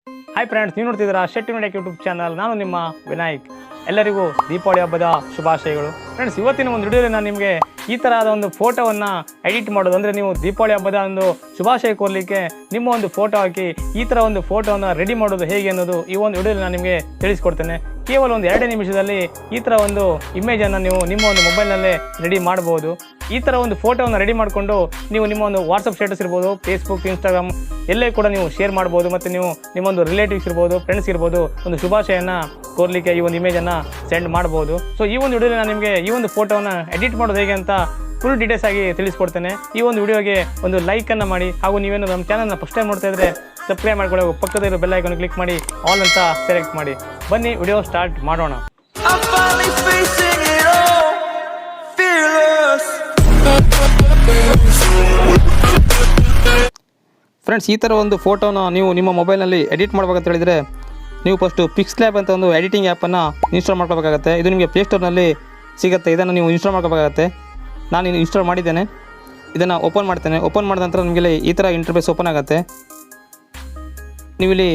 Hi friends, ನೀವು ನೋಡ್ತಿದ್ದೀರಾ shettyvinutech YouTube channel. ನಾನು ನಿಮ್ಮ ವಿನಾಯಕ್. ಎಲ್ಲರಿಗೂ ದೀಪಾವಳಿ ಹಬ್ಬದ ಶುಭಾಶಯಗಳು. ಫ್ರೆಂಡ್ಸ್, ಇವತ್ತಿನ ಒಂದು ವಿಡಿಯೋದಲ್ಲಿ ನಾನು ನಿಮಗೆ ಈ ಥರದ ಒಂದು ಫೋಟೋವನ್ನು ಎಡಿಟ್ ಮಾಡೋದು, ಅಂದರೆ ನೀವು ದೀಪಾವಳಿ ಹಬ್ಬದ ಒಂದು ಶುಭಾಶಯ ಕೋರಲಿಕ್ಕೆ ನಿಮ್ಮ ಒಂದು ಫೋಟೋ ಹಾಕಿ ಈ ಥರ ಒಂದು ಫೋಟೋವನ್ನು ರೆಡಿ ಮಾಡೋದು ಹೇಗೆ ಅನ್ನೋದು ಈ ಒಂದು ವಿಡಿಯೋದಲ್ಲಿ ನಾನು ನಿಮಗೆ ತಿಳಿಸ್ಕೊಡ್ತೇನೆ. ಕೇವಲ ಒಂದು 2 ನಿಮಿಷದಲ್ಲಿ ಈ ಥರ ಒಂದು ಇಮೇಜನ್ನು ನೀವು ನಿಮ್ಮ ಒಂದು ಮೊಬೈಲ್ನಲ್ಲೇ ರೆಡಿ ಮಾಡ್ಬೋದು. ಈ ಥರ ಒಂದು ಫೋಟೋವನ್ನು ರೆಡಿ ಮಾಡಿಕೊಂಡು ನೀವು ನಿಮ್ಮ ಒಂದು ವಾಟ್ಸಪ್ ಸ್ಟೇಟಸ್ ಇರ್ಬೋದು, ಫೇಸ್ಬುಕ್, ಇನ್ಸ್ಟಾಗ್ರಾಮ್ ಎಲ್ಲೇ ಕೂಡ ನೀವು ಶೇರ್ ಮಾಡ್ಬೋದು. ಮತ್ತು ನೀವು ನಿಮ್ಮೊಂದು ರಿಲೇಟಿವ್ಸ್ ಇರ್ಬೋದು, ಫ್ರೆಂಡ್ಸ್ ಇರ್ಬೋದು, ಒಂದು ಶುಭಾಶಯನ ಕೋರಲಿಕ್ಕೆ ಈ ಒಂದು ಇಮೇಜನ್ನು ಸೆಂಡ್ ಮಾಡ್ಬೋದು. ಸೊ ಈ ಒಂದು ವಿಡಿಯೋದಲ್ಲಿ ನಾನು ನಿಮಗೆ ಈ ಒಂದು ಫೋಟೋವನ್ನು ಎಡಿಟ್ ಮಾಡೋದು ಹೇಗೆ ಅಂತ ಫುಲ್ ಡೀಟೇಲ್ಸ್ ಆಗಿ ತಿಳಿಸ್ಕೊಡ್ತೇನೆ. ಈ ಒಂದು ವಿಡಿಯೋಗೆ ಒಂದು ಲೈಕನ್ನು ಮಾಡಿ, ಹಾಗೂ ನೀವೇನು ನಮ್ಮ ಚಾನಲ್ನ ಫಸ್ಟ್ ಟೈಮ್ ನೋಡ್ತಾ ಇದ್ದರೆ ಸಬ್ಸ್ಕ್ರೈಬ್ ಮಾಡ್ಕೊಳ್ಳೋ, ಪಕ್ಕದಲ್ಲಿರೋ ಬೆಲ್ ಐಕಾನ್ ಕ್ಲಿಕ್ ಮಾಡಿ ಆಲ್ ಅಂತ ಸೆಲೆಕ್ಟ್ ಮಾಡಿ. ಬನ್ನಿ ವಿಡಿಯೋ ಸ್ಟಾರ್ಟ್ ಮಾಡೋಣ. ಫ್ರೆಂಡ್ಸ್, ಈ ಥರ ಒಂದು ಫೋಟೋನ ನೀವು ನಿಮ್ಮ ಮೊಬೈಲ್ನಲ್ಲಿ ಎಡಿಟ್ ಮಾಡ್ಬೇಕಂತ ಹೇಳಿದರೆ ನೀವು ಫಸ್ಟು PixelLab ಅಂತ ಒಂದು ಎಡಿಟಿಂಗ್ ಆ್ಯಪನ್ನು ಇನ್ಸ್ಟಾಲ್ ಮಾಡ್ಕೋಬೇಕಾಗತ್ತೆ. ಇದು ನಿಮಗೆ ಪ್ಲೇಸ್ಟೋರ್ನಲ್ಲಿ ಸಿಗುತ್ತೆ. ಇದನ್ನು ನೀವು ಇನ್ಸ್ಟಾಲ್ ಮಾಡ್ಕೋಬೇಕಾಗತ್ತೆ. ನಾನು ಇನ್ಸ್ಟಾಲ್ ಮಾಡಿದ್ದೇನೆ. ಇದನ್ನು ಓಪನ್ ಮಾಡ್ತೇನೆ. ಓಪನ್ ಮಾಡಿದ ನಂತರ ನಿಮಗೆ ಈ ಥರ ಇಂಟರ್ಫೇಸ್ ಓಪನ್ ಆಗುತ್ತೆ. ನೀವು ಇಲ್ಲಿ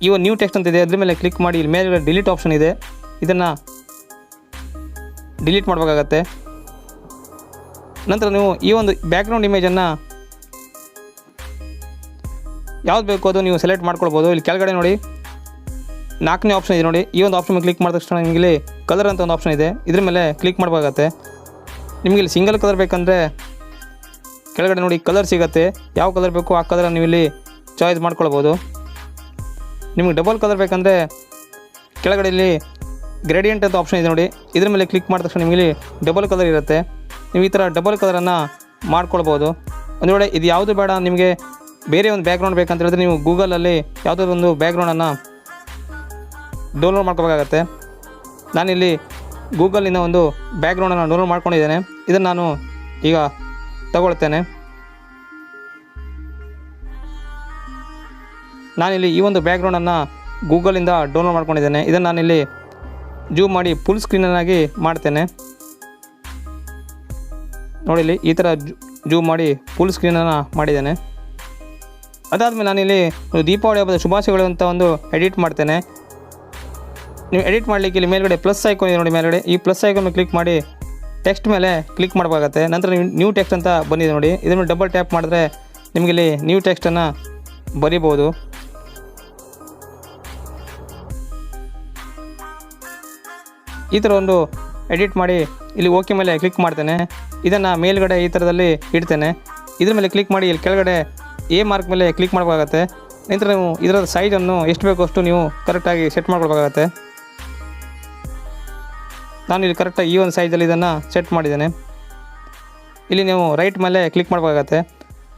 ಈ ಒಂದು ನ್ಯೂ ಟೆಕ್ಸ್ಟ್ ಅಂತ ಇದೆ, ಅದ್ರ ಮೇಲೆ ಕ್ಲಿಕ್ ಮಾಡಿ. ಇಲ್ಲಿ ಮೇಲೆ ಡಿಲೀಟ್ ಆಪ್ಷನ್ ಇದೆ, ಇದನ್ನು ಡಿಲೀಟ್ ಮಾಡಬೇಕಾಗತ್ತೆ. ನಂತರ ನೀವು ಈ ಒಂದು ಬ್ಯಾಕ್ಗ್ರೌಂಡ್ ಇಮೇಜನ್ನು ಯಾವ್ದು ಬೇಕು ಅದು ನೀವು ಸೆಲೆಕ್ಟ್ ಮಾಡ್ಕೊಳ್ಬೋದು. ಇಲ್ಲಿ ಕೆಳಗಡೆ ನೋಡಿ 4ನೇ ಆಪ್ಷನ್ ಇದೆ ನೋಡಿ. ಈ ಒಂದು ಆಪ್ಷನ್ ಮೇಲೆ ಕ್ಲಿಕ್ ಮಾಡಿದ ತಕ್ಷಣ ನಿಮಗೆ ಇಲ್ಲಿ ಕಲರ್ ಅಂತ ಒಂದು ಆಪ್ಷನ್ ಇದೆ, ಇದ್ರ ಮೇಲೆ ಕ್ಲಿಕ್ ಮಾಡಬೇಕಾಗತ್ತೆ. ನಿಮಗೆ ಇಲ್ಲಿ ಸಿಂಗಲ್ ಕಲರ್ ಬೇಕಂದರೆ ಕೆಳಗಡೆ ನೋಡಿ ಕಲರ್ ಸಿಗುತ್ತೆ. ಯಾವ ಕಲರ್ ಬೇಕು ಆ ಕಲರ್ ನೀವು ಇಲ್ಲಿ ಚಾಯ್ಸ್ ಮಾಡ್ಕೊಳ್ಬೋದು. ನಿಮಗೆ ಡಬಲ್ ಕಲರ್ ಬೇಕಂದರೆ ಕೆಳಗಡೆ ಇಲ್ಲಿ ಗ್ರೇಡಿಯಂಟ್ ಅಂತ ಆಪ್ಷನ್ ಇದೆ ನೋಡಿ, ಇದ್ರ ಮೇಲೆ ಕ್ಲಿಕ್ ಮಾಡಿದ ತಕ್ಷಣ ನಿಮಗೆ ಡಬಲ್ ಕಲರ್ ಇರುತ್ತೆ. ನೀವು ಈ ಥರ ಡಬಲ್ ಕಲರನ್ನು ಮಾಡ್ಕೊಳ್ಬೋದು. ಒಂದು ವೇಳೆ ಇದು ಯಾವುದು ಬೇಡ, ನಿಮಗೆ ಬೇರೆ ಒಂದು ಬ್ಯಾಕ್ಗ್ರೌಂಡ್ ಬೇಕಂತ ಹೇಳಿದ್ರೆ ನೀವು ಗೂಗಲಲ್ಲಿ ಯಾವುದಾದ್ರು ಒಂದು ಬ್ಯಾಕ್ಗ್ರೌಂಡನ್ನು ಡೌನ್ಲೋಡ್ ಮಾಡ್ಕೋಬೇಕಾಗತ್ತೆ. ನಾನಿಲ್ಲಿ ಗೂಗಲಿಂದ ಒಂದು ಬ್ಯಾಕ್ಗ್ರೌಂಡನ್ನು ಡೌನ್ಲೋಡ್ ಮಾಡ್ಕೊಂಡಿದ್ದೇನೆ. ಇದನ್ನು ನಾನು ಈಗ ತಗೊಳ್ತೇನೆ. ನಾನಿಲ್ಲಿ ಈ ಒಂದು ಬ್ಯಾಕ್ಗ್ರೌಂಡನ್ನು ಗೂಗಲಿಂದ ಡೌನ್ಲೋಡ್ ಮಾಡ್ಕೊಂಡಿದ್ದೇನೆ. ಇದನ್ನು ನಾನಿಲ್ಲಿ ಜೂಮ್ ಮಾಡಿ ಫುಲ್ ಸ್ಕ್ರೀನನ್ನಾಗಿ ಮಾಡ್ತೇನೆ. ನೋಡಿಲಿ ಈ ಥರ ಜೂಮ್ ಮಾಡಿ ಫುಲ್ ಸ್ಕ್ರೀನನ್ನು ಮಾಡಿದ್ದೇನೆ. ಅದಾದಮೇಲೆ ನಾನಿಲ್ಲಿ ದೀಪಾವಳಿ ಹಬ್ಬದ ಶುಭಾಶಯಗಳು ಅಂತ ಒಂದು ಎಡಿಟ್ ಮಾಡ್ತೇನೆ. ನೀವು ಎಡಿಟ್ ಮಾಡಲಿಕ್ಕೆ ಇಲ್ಲಿ ಮೇಲ್ಗಡೆ ಪ್ಲಸ್ ಐಕಾನ್ ಇದೆ ನೋಡಿ, ಮೇಲ್ಗಡೆ ಈ ಪ್ಲಸ್ ಐಕಾನ್ ಕ್ಲಿಕ್ ಮಾಡಿ ಟೆಕ್ಸ್ಟ್ ಮೇಲೆ ಕ್ಲಿಕ್ ಮಾಡಬೇಕಾಗತ್ತೆ. ನಂತರ ನೀವು ನ್ಯೂ ಟೆಕ್ಸ್ಟ್ ಅಂತ ಬಂದಿದೆ ನೋಡಿ, ಇದ್ರ ಮೇಲೆ ಡಬಲ್ ಟ್ಯಾಪ್ ಮಾಡಿದ್ರೆ ನಿಮಗೆ ಇಲ್ಲಿ ನ್ಯೂ ಟೆಕ್ಸ್ಟನ್ನು ಬರಿಬೋದು. ಈ ಥರ ಒಂದು ಎಡಿಟ್ ಮಾಡಿ ಇಲ್ಲಿ ಓಕೆ ಮೇಲೆ ಕ್ಲಿಕ್ ಮಾಡ್ತೇನೆ. ಇದನ್ನು ಮೇಲ್ಗಡೆ ಈ ಥರದಲ್ಲಿ ಇಡ್ತೇನೆ. ಇದ್ರ ಮೇಲೆ ಕ್ಲಿಕ್ ಮಾಡಿ ಇಲ್ಲಿ ಕೆಳಗಡೆ ಎ ಮಾರ್ಕ್ ಮೇಲೆ ಕ್ಲಿಕ್ ಮಾಡಬೇಕಾಗತ್ತೆ. ನಂತರ ನೀವು ಇದರ ಸೈಜನ್ನು ಎಷ್ಟು ಬೇಕೋ ಅಷ್ಟು ನೀವು ಕರೆಕ್ಟಾಗಿ ಸೆಟ್ ಮಾಡ್ಕೊಳ್ಬೇಕಾಗತ್ತೆ. ನಾನು ಇಲ್ಲಿ ಕರೆಕ್ಟಾಗಿ ಈ ಒಂದು ಸೈಜಲ್ಲಿ ಇದನ್ನು ಸೆಟ್ ಮಾಡಿದ್ದೇನೆ. ಇಲ್ಲಿ ನೀವು ರೈಟ್ ಮೇಲೆ ಕ್ಲಿಕ್ ಮಾಡಬೇಕಾಗತ್ತೆ.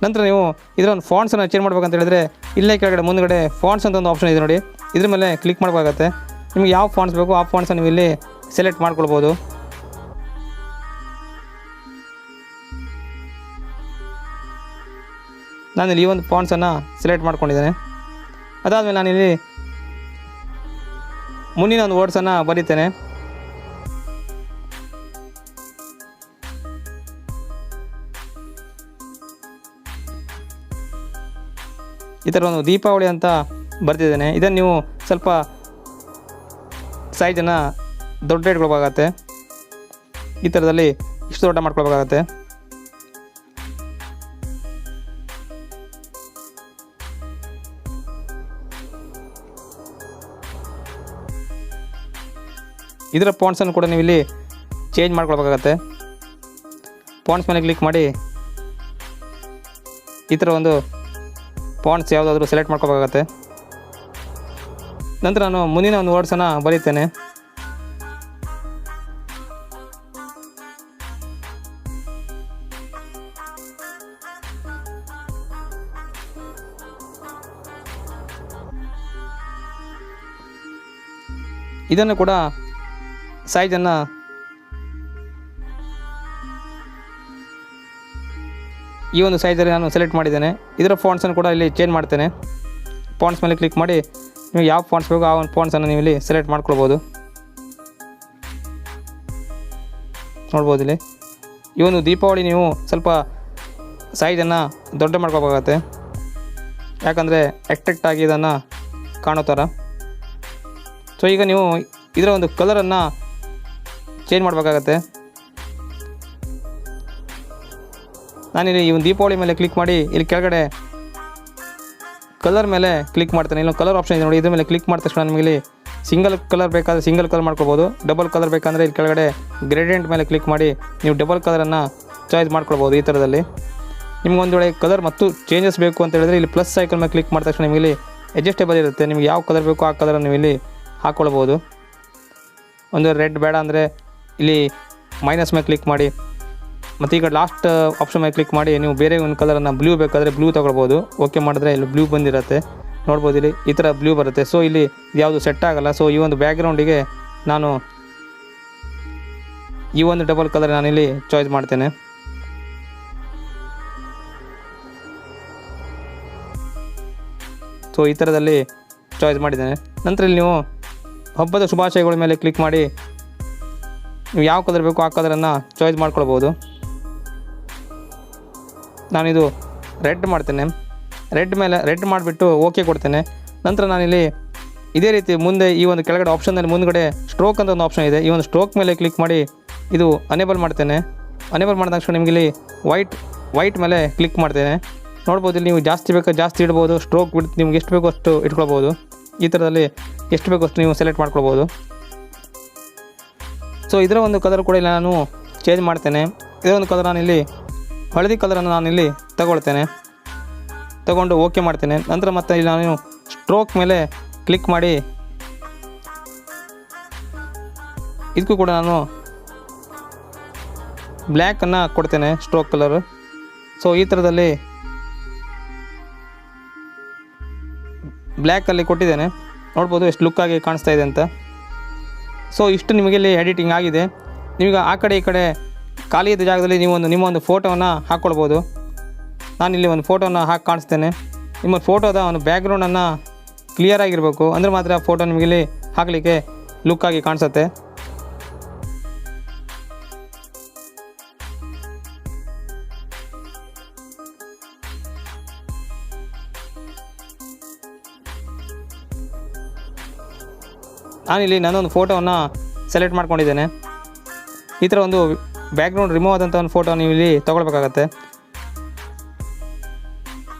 ನಂತರ ನೀವು ಇದರ ಒಂದು ಫಾಂಟ್ಸನ್ನು ಚೇಂಜ್ ಮಾಡ್ಬೇಕಂತ ಹೇಳಿದರೆ ಇಲ್ಲೇ ಕೆಳಗಡೆ ಮುಂದುಗಡೆ ಫಾಂಟ್ಸ್ ಅಂತ ಒಂದು ಆಪ್ಷನ್ ಇದೆ ನೋಡಿ, ಇದ್ರ ಮೇಲೆ ಕ್ಲಿಕ್ ಮಾಡಬೇಕಾಗತ್ತೆ. ನಿಮಗೆ ಯಾವ ಫಾಂಟ್ಸ್ ಬೇಕು ಆ ಫಾಂಟ್ಸನ್ನು ನೀವು ಇಲ್ಲಿ ಸೆಲೆಕ್ಟ್ ಮಾಡ್ಕೊಳ್ಬೋದು. ನಾನಿಲ್ಲಿ ಈ ಒಂದು ಫಾಂಟ್ಸನ್ನು ಸೆಲೆಕ್ಟ್ ಮಾಡ್ಕೊಂಡಿದ್ದೇನೆ. ಅದಾದಮೇಲೆ ನಾನಿಲ್ಲಿ ಮುಂದಿನ ಒಂದು ವರ್ಡ್ಸನ್ನು ಬರೀತೇನೆ. ಈ ಥರ ಒಂದು ದೀಪಾವಳಿ ಅಂತ ಬರ್ತಿದ್ದೇನೆ. ಇದನ್ನು ನೀವು ಸ್ವಲ್ಪ ಸೈಜನ್ನು ದೊಡ್ಡ ಇಟ್ಕೊಳ್ಬೇಕಾಗತ್ತೆ. ಈ ಥರದಲ್ಲಿ ಇಷ್ಟು ದೊಡ್ಡ ಮಾಡ್ಕೊಳ್ಬೇಕಾಗತ್ತೆ. ಇದರ ಫಾಂಟ್ಸನ್ನು ಕೂಡ ನೀವು ಇಲ್ಲಿ ಚೇಂಜ್ ಮಾಡ್ಕೊಳ್ಬೇಕಾಗತ್ತೆ. ಫಾಂಟ್ಸ್ ಮೇಲೆ ಕ್ಲಿಕ್ ಮಾಡಿ ಈ ಥರ ಒಂದು ಫಾಂಟ್ಸ್ ಯಾವುದಾದ್ರೂ ಸೆಲೆಕ್ಟ್ ಮಾಡ್ಕೋಬೇಕಾಗತ್ತೆ. ನಂತರ ನಾನು ಮುಂದಿನ ಒಂದು ವರ್ಡ್ಸನ್ನು ಬರೀತೇನೆ. ಇದನ್ನು ಕೂಡ ಸೈಜನ್ನು ಈ ಒಂದು ಸೈಜಲ್ಲಿ ನಾನು ಸೆಲೆಕ್ಟ್ ಮಾಡಿದ್ದೇನೆ. ಇದರ ಫಾಂಟ್ಸನ್ನು ಕೂಡ ಇಲ್ಲಿ ಚೇಂಜ್ ಮಾಡ್ತೇನೆ. ಫಾಂಟ್ಸ್ ಮೇಲೆ ಕ್ಲಿಕ್ ಮಾಡಿ ನೀವು ಯಾವ ಫಾಂಟ್ಸ್ ಬೇಕು ಆ ಒಂದು ಫಾಂಟ್ಸನ್ನು ನೀವು ಇಲ್ಲಿ ಸೆಲೆಕ್ಟ್ ಮಾಡ್ಕೊಳ್ಬೋದು. ನೋಡ್ಬೋದು ಇಲ್ಲಿ ಈ ಒಂದು ದೀಪಾವಳಿ ನೀವು ಸ್ವಲ್ಪ ಸೈಜನ್ನು ದೊಡ್ಡ ಮಾಡ್ಕೋಬೇಕಾಗತ್ತೆ. ಯಾಕಂದರೆ ಅಟ್ರಾಕ್ಟ್ ಆಗಿ ಇದನ್ನು ಕಾಣೋ ಥರ. ಸೊ ಈಗ ನೀವು ಇದರ ಒಂದು ಕಲರನ್ನು ಚೇಂಜ್ ಮಾಡಬೇಕಾಗತ್ತೆ. ನಾನಿಲ್ಲಿ ಈ ಒಂದು ದೀಪಾವಳಿ ಮೇಲೆ ಕ್ಲಿಕ್ ಮಾಡಿ ಇಲ್ಲಿ ಕೆಳಗಡೆ ಕಲರ್ ಮೇಲೆ ಕ್ಲಿಕ್ ಮಾಡ್ತೇನೆ. ಇಲ್ಲೊಂದು ಕಲರ್ ಆಪ್ಷನ್ ಇದೆ ನೋಡಿ, ಇದ್ರ ಮೇಲೆ ಕ್ಲಿಕ್ ಮಾಡಿದ ತಕ್ಷಣ ನಿಮಗೆ ಇಲ್ಲಿ ಸಿಂಗಲ್ ಕಲರ್ ಬೇಕಾದರೆ ಸಿಂಗಲ್ ಕಲರ್ ಮಾಡ್ಕೊಳ್ಬೋದು. ಡಬಲ್ ಕಲರ್ ಬೇಕಂದರೆ ಇಲ್ಲಿ ಕೆಳಗಡೆ ಗ್ರೇಡಿಯಂಟ್ ಮೇಲೆ ಕ್ಲಿಕ್ ಮಾಡಿ ನೀವು ಡಬಲ್ ಕಲರನ್ನು ಚಾಯ್ಸ್ ಮಾಡ್ಕೊಳ್ಬೋದು. ಈ ಥರದಲ್ಲಿ ನಿಮ್ಗೊಂದು ವೇಳೆ ಕಲರ್ ಮತ್ತು ಚೇಂಜಸ್ ಬೇಕು ಅಂತ ಹೇಳಿದ್ರೆ ಇಲ್ಲಿ ಪ್ಲಸ್ ಐಕನ್ ಮೇಲೆ ಕ್ಲಿಕ್ ಮಾಡಿದ ತಕ್ಷಣ ನಿಮಗೆ ಇಲ್ಲಿ ಅಡ್ಜಸ್ಟೇಬಲ್ ಇರುತ್ತೆ. ನಿಮ್ಗೆ ಯಾವ ಕಲರ್ ಬೇಕೋ ಆ ಕಲರನ್ನು ನೀವು ಇಲ್ಲಿ ಹಾಕ್ಕೊಳ್ಬೋದು. ಒಂದು ರೆಡ್ ಬೇಡ ಅಂದರೆ ಇಲ್ಲಿ ಮೈನಸ್ ಮೇಲೆ ಕ್ಲಿಕ್ ಮಾಡಿ, ಮತ್ತು ಈಗ ಲಾಸ್ಟ್ ಆಪ್ಷನ್ ಮೇಲೆ ಕ್ಲಿಕ್ ಮಾಡಿ ನೀವು ಬೇರೆ ಒಂದು ಕಲರನ್ನು ಬ್ಲೂ ಬೇಕಾದರೆ ಬ್ಲೂ ತೊಗೊಳ್ಬೋದು. ಓಕೆ ಮಾಡಿದ್ರೆ ಇಲ್ಲಿ ಬ್ಲೂ ಬಂದಿರುತ್ತೆ, ನೋಡ್ಬೋದು ಇಲ್ಲಿ ಈ ಥರ ಬ್ಲೂ ಬರುತ್ತೆ. ಸೊ ಇಲ್ಲಿ ಯಾವುದು ಸೆಟ್ ಆಗೋಲ್ಲ. ಸೊ ಈ ಒಂದು ಬ್ಯಾಕ್ಗ್ರೌಂಡಿಗೆ ನಾನು ಈ ಒಂದು ಡಬಲ್ ಕಲರ್ ನಾನಿಲ್ಲಿ ಚಾಯ್ಸ್ ಮಾಡ್ತೇನೆ. ಸೊ ಈ ಥರದಲ್ಲಿ ಚಾಯ್ಸ್ ಮಾಡಿದ್ದೇನೆ. ನಂತರ ಇಲ್ಲಿ ನೀವು ಹಬ್ಬದ ಶುಭಾಶಯಗಳ ಮೇಲೆ ಕ್ಲಿಕ್ ಮಾಡಿ ನೀವು ಯಾವ ಕಲರ್ ಬೇಕೋ ಆ ಕಲರನ್ನು ಚಾಯ್ಸ್ ಮಾಡ್ಕೊಳ್ಬೋದು. ನಾನಿದು ರೆಡ್ ಮಾಡ್ತೇನೆ. ರೆಡ್ ಮಾಡಿಬಿಟ್ಟು ಓಕೆ ಕೊಡ್ತೇನೆ. ನಂತರ ನಾನಿಲ್ಲಿ ಇದೇ ರೀತಿ ಮುಂದೆ ಈ ಒಂದು ಕೆಳಗಡೆ ಆಪ್ಷನ್ನಲ್ಲಿ ಮುಂದ್ಗಡೆ ಸ್ಟ್ರೋಕ್ ಅಂತ ಒಂದು ಆಪ್ಷನ್ ಇದೆ. ಈ ಒಂದು ಸ್ಟ್ರೋಕ್ ಮೇಲೆ ಕ್ಲಿಕ್ ಮಾಡಿ ಇದು ಅನೇಬಲ್ ಮಾಡ್ತೇನೆ. ಅನೇಬಲ್ ಮಾಡಿದ ತಕ್ಷಣ ನಿಮಗೆ ಇಲ್ಲಿ ವೈಟ್ ಮೇಲೆ ಕ್ಲಿಕ್ ಮಾಡ್ತೇನೆ. ನೋಡ್ಬೋದು ಇಲ್ಲಿ ನೀವು ಜಾಸ್ತಿ ಬೇಕಾ ಜಾಸ್ತಿ ಇಡ್ಬೋದು. ಸ್ಟ್ರೋಕ್ ಬಿಟ್ಟು ನಿಮ್ಗೆ ಎಷ್ಟು ಬೇಕೋ ಅಷ್ಟು ಇಟ್ಕೊಳ್ಬೋದು. ಈ ಥರದಲ್ಲಿ ಎಷ್ಟು ಬೇಕೋ ಅಷ್ಟು ನೀವು ಸೆಲೆಕ್ಟ್ ಮಾಡ್ಕೊಳ್ಬೋದು. ಸೊ ಇದರ ಒಂದು ಕಲರ್ ಕೂಡ ಇಲ್ಲಿ ನಾನು ಚೇಂಜ್ ಮಾಡ್ತೇನೆ. ಇದರ ಒಂದು ಕಲರ್ ನಾನಿಲ್ಲಿ ಹಳದಿ ಕಲರನ್ನು ನಾನಿಲ್ಲಿ ತಗೊಂಡು ಓಕೆ ಮಾಡ್ತೇನೆ. ನಂತರ ಮತ್ತೆ ಇಲ್ಲಿ ನಾನು ಸ್ಟ್ರೋಕ್ ಮೇಲೆ ಕ್ಲಿಕ್ ಮಾಡಿ ಇದಕ್ಕೂ ಕೂಡ ನಾನು ಬ್ಲ್ಯಾಕನ್ನು ಕೊಡ್ತೇನೆ, ಸ್ಟ್ರೋಕ್ ಕಲರ್. ಸೊ ಈ ಥರದಲ್ಲಿ ಬ್ಲ್ಯಾಕಲ್ಲಿ ಕೊಟ್ಟಿದ್ದೇನೆ. ನೋಡ್ಬೋದು ಎಷ್ಟು ಲುಕ್ಕಾಗಿ ಕಾಣಿಸ್ತಾ ಇದೆ ಅಂತ. ಸೊ ಇಷ್ಟು ನಿಮಗೆ ಇಲ್ಲಿ ಎಡಿಟಿಂಗ್ ಆಗಿದೆ. ನೀವೀಗ ಆ ಕಡೆ ಈ ಕಡೆ ಖಾಲಿ ಇದ್ದ ಜಾಗದಲ್ಲಿ ನಿಮ್ಮ ಒಂದು ಫೋಟೋವನ್ನು ಹಾಕ್ಕೊಳ್ಬೋದು. ನಾನಿಲ್ಲಿ ಒಂದು ಫೋಟೋನ ಹಾಕಿ ಕಾಣಿಸ್ತೇನೆ. ನಿಮ್ಮ ಫೋಟೋದ ಒಂದು ಬ್ಯಾಕ್ಗ್ರೌಂಡನ್ನು ಕ್ಲಿಯರ್ ಆಗಿರಬೇಕು, ಅಂದರೆ ಮಾತ್ರ ಫೋಟೋ ನಿಮಗಿಲ್ಲಿ ಹಾಕಲಿಕ್ಕೆ ಲುಕ್ಕಾಗಿ ಕಾಣಿಸುತ್ತೆ. ನಾನಿಲ್ಲಿ ನನ್ನೊಂದು ಫೋಟೋವನ್ನು ಸೆಲೆಕ್ಟ್ ಮಾಡ್ಕೊಂಡಿದ್ದೇನೆ. ಈ ಥರ ಒಂದು ಬ್ಯಾಕ್ಗ್ರೌಂಡ್ ರಿಮೂವ್ ಆದಂಥ ಒಂದು ಫೋಟೋ ನೀವು ಇಲ್ಲಿ ತೊಗೊಳ್ಬೇಕಾಗತ್ತೆ.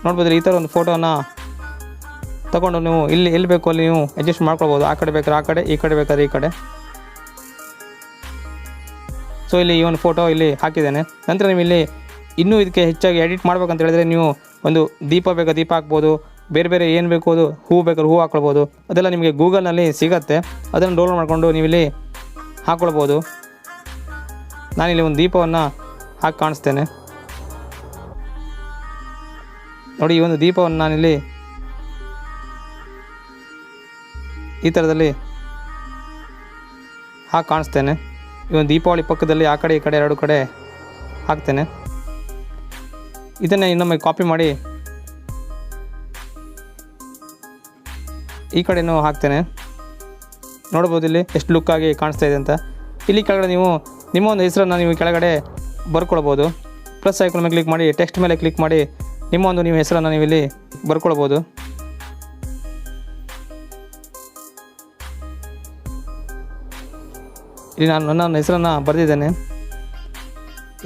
ನೋಡ್ಬೋದು ಈ ಥರ ಒಂದು ಫೋಟೋವನ್ನು ತೊಗೊಂಡು ನೀವು ಎಲ್ಲಿ ಬೇಕು ಅಲ್ಲಿ ನೀವು ಅಡ್ಜಸ್ಟ್ ಮಾಡ್ಕೊಳ್ಬೋದು. ಆ ಕಡೆ ಬೇಕಾದ್ರೆ ಆ ಕಡೆ, ಈ ಕಡೆ ಬೇಕಾದ್ರೆ ಈ ಕಡೆ. ಸೊ ಇಲ್ಲಿ ಈ ಒಂದು ಫೋಟೋ ಇಲ್ಲಿ ಹಾಕಿದ್ದೇನೆ. ನಂತರ ನೀವು ಇಲ್ಲಿ ಇನ್ನೂ ಇದಕ್ಕೆ ಹೆಚ್ಚಾಗಿ ಎಡಿಟ್ ಮಾಡ್ಬೇಕಂತ ಹೇಳಿದ್ರೆ ನೀವು ಒಂದು ದೀಪ ಬೇಕಾ ದೀಪ ಹಾಕ್ಬೋದು, ಬೇರೆ ಏನು ಬೇಕು ಅದು ಹೂವು ಬೇಕಾದ್ರೆ ಹೂವು ಹಾಕ್ಕೊಳ್ಬೋದು. ಅದೆಲ್ಲ ನಿಮಗೆ ಗೂಗಲ್ನಲ್ಲಿ ಸಿಗುತ್ತೆ. ಅದನ್ನು ಡೌನ್ಲೋಡ್ ಮಾಡಿಕೊಂಡು ನೀವು ಇಲ್ಲಿ ಹಾಕ್ಕೊಳ್ಬೋದು. ನಾನಿಲ್ಲಿ ಒಂದು ದೀಪವನ್ನು ಹಾಕಿ ಕಾಣಿಸ್ತೇನೆ. ನೋಡಿ ಈ ಒಂದು ದೀಪವನ್ನು ನಾನಿಲ್ಲಿ ಈ ಥರದಲ್ಲಿ ಹಾಕಿ ಕಾಣಿಸ್ತೇನೆ. ಈ ಒಂದು ದೀಪಾವಳಿ ಪಕ್ಕದಲ್ಲಿ ಆ ಕಡೆ ಈ ಕಡೆ ಎರಡು ಕಡೆ ಹಾಕ್ತೇನೆ. ಇದನ್ನು ಇನ್ನೊಮ್ಮೆ ಕಾಪಿ ಮಾಡಿ ಈ ಕಡೆನೂ ಹಾಕ್ತೇನೆ. ನೋಡ್ಬೋದು ಇಲ್ಲಿ ಎಷ್ಟು ಲುಕ್ಕಾಗಿ ಕಾಣಿಸ್ತಾ ಇದೆ ಅಂತ. ಇಲ್ಲಿ ಕೆಳಗಡೆ ನೀವು ನಿಮ್ಮ ಒಂದು ಹೆಸರನ್ನು ನೀವು ಕೆಳಗಡೆ ಬರ್ಕೊಳ್ಬೋದು. ಪ್ಲಸ್ ಐಕಾನ್ ಮೇಲೆ ಕ್ಲಿಕ್ ಮಾಡಿ ಟೆಕ್ಸ್ಟ್ ಮೇಲೆ ಕ್ಲಿಕ್ ಮಾಡಿ ನಿಮ್ಮ ಹೆಸರನ್ನು ನೀವು ಇಲ್ಲಿ ಬರ್ಕೊಳ್ಬೋದು. ಇಲ್ಲಿ ನಾನು ನನ್ನ ಹೆಸರನ್ನು ಬರೆದಿದ್ದೇನೆ.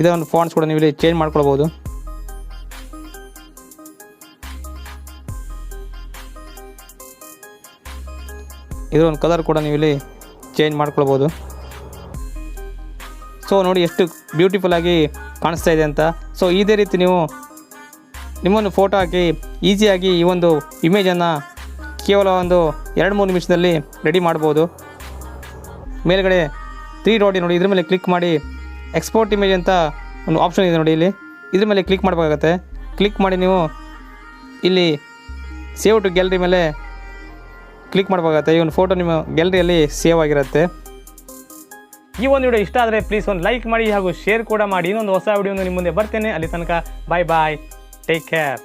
ಇದರ ಒಂದು ಫಾಂಟ್ಸ್ ಕೂಡ ನೀವು ಇಲ್ಲಿ ಚೇಂಜ್ ಮಾಡ್ಕೊಳ್ಬೋದು. ಇದರ ಒಂದು ಕಲರ್ ಕೂಡ ನೀವು ಇಲ್ಲಿ ಚೇಂಜ್ ಮಾಡ್ಕೊಳ್ಬೋದು. ಸೊ ನೋಡಿ ಎಷ್ಟು ಬ್ಯೂಟಿಫುಲ್ಲಾಗಿ ಕಾಣಿಸ್ತಾ ಇದೆ ಅಂತ. ಸೊ ಇದೇ ರೀತಿ ನೀವು ನಿಮ್ಮೊಂದು ಫೋಟೋ ಹಾಕಿ ಈಸಿಯಾಗಿ ಈ ಒಂದು ಇಮೇಜನ್ನು ಕೇವಲ ಒಂದು 2-3 ನಿಮಿಷದಲ್ಲಿ ರೆಡಿ ಮಾಡ್ಬೋದು. ಮೇಲ್ಗಡೆ 3 ಡಾಟ್ ನೋಡಿ, ಇದ್ರ ಮೇಲೆ ಕ್ಲಿಕ್ ಮಾಡಿ ಎಕ್ಸ್ಪೋರ್ಟ್ ಇಮೇಜ್ ಅಂತ ಒಂದು ಆಪ್ಷನ್ ಇದೆ ನೋಡಿ. ಇಲ್ಲಿ ಇದ್ರ ಮೇಲೆ ಕ್ಲಿಕ್ ಮಾಡಬೇಕಾಗತ್ತೆ. ಕ್ಲಿಕ್ ಮಾಡಿ ನೀವು ಇಲ್ಲಿ ಸೇವ್ ಟು ಗ್ಯಾಲರಿ ಮೇಲೆ ಕ್ಲಿಕ್ ಮಾಡಬೇಕಾಗತ್ತೆ. ಈ ಒಂದು ಫೋಟೋ ನಿಮ್ಮ ಗ್ಯಾಲರಿಯಲ್ಲಿ ಸೇವ್ ಆಗಿರುತ್ತೆ. ಈ ಒಂದು ವಿಡಿಯೋ ಇಷ್ಟ ಆದರೆ ಪ್ಲೀಸ್ ಒಂದು ಲೈಕ್ ಮಾಡಿ ಹಾಗೂ ಶೇರ್ ಕೂಡ ಮಾಡಿ. ಇನ್ನೊಂದು ಹೊಸ ವಿಡಿಯೋ ನಿಮ್ಮ ಮುಂದೆ ಬರ್ತೇನೆ. ಅಲ್ಲಿ ತನಕ ಬಾಯ್, ಟೇಕ್ ಕೇರ್.